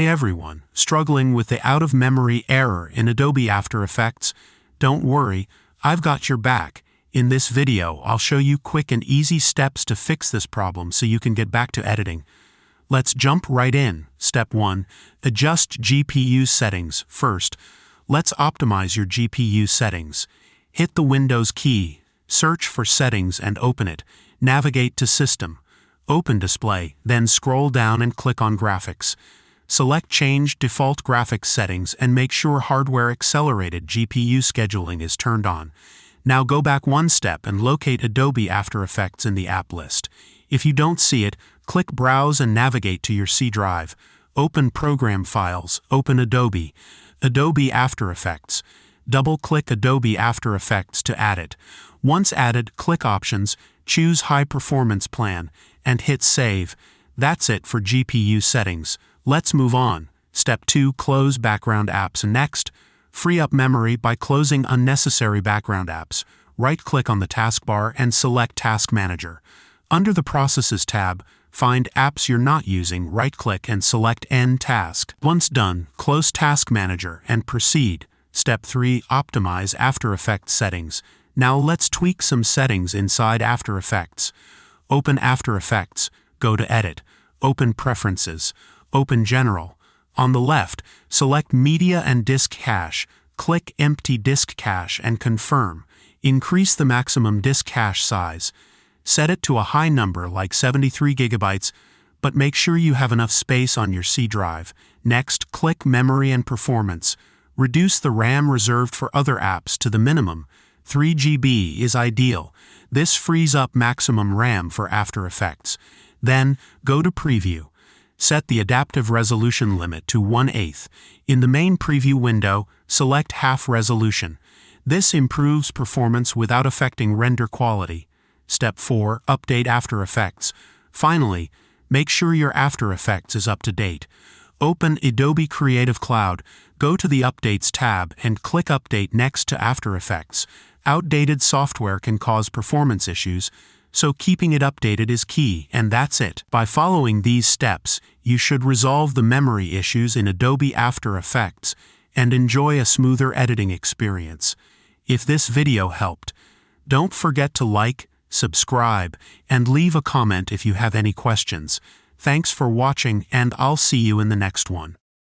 Hey everyone, struggling with the out-of-memory error in Adobe After Effects? Don't worry, I've got your back. In this video, I'll show you quick and easy steps to fix this problem so you can get back to editing. Let's jump right in. Step 1. Adjust GPU settings. First, let's optimize your GPU settings. Hit the Windows key, search for Settings and open it. Navigate to System. Open Display, then scroll down and click on Graphics. Select Change Default Graphics Settings and make sure Hardware Accelerated GPU Scheduling is turned on. Now go back one step and locate Adobe After Effects in the app list. If you don't see it, click Browse and navigate to your C drive. Open Program Files, open Adobe After Effects. Double-click Adobe After Effects to add it. Once added, click Options, choose High Performance Plan, and hit Save. That's it for GPU settings. Let's move on. Step 2. Close background apps. Next, free up memory by closing unnecessary background apps. Right-click on the taskbar and select Task Manager. Under the Processes tab, find apps you're not using, right-click and select End Task. Once done, close Task Manager and proceed. Step 3. Optimize After Effects settings. Now let's tweak some settings inside After Effects. Open After Effects, go to Edit, open Preferences, open General. On the left, select Media and Disk Cache, click Empty Disk Cache and confirm. Increase the maximum disk cache size. Set it to a high number like 73 GB, but make sure you have enough space on your C drive. Next, click Memory and Performance. Reduce the RAM reserved for other apps to the minimum. 3 GB is ideal. This frees up maximum RAM for After Effects. Then, go to Preview. Set the adaptive resolution limit to 1/8. In the main preview window, select half resolution. This improves performance without affecting render quality. Step 4. Update After Effects. Finally, make sure your After Effects is up to date. Open Adobe Creative Cloud, go to the Updates tab and click Update next to After Effects. Outdated software can cause performance issues, so keeping it updated is key, and that's it. By following these steps, you should resolve the memory issues in Adobe After Effects and enjoy a smoother editing experience. If this video helped, don't forget to like, subscribe, and leave a comment if you have any questions. Thanks for watching, and I'll see you in the next one.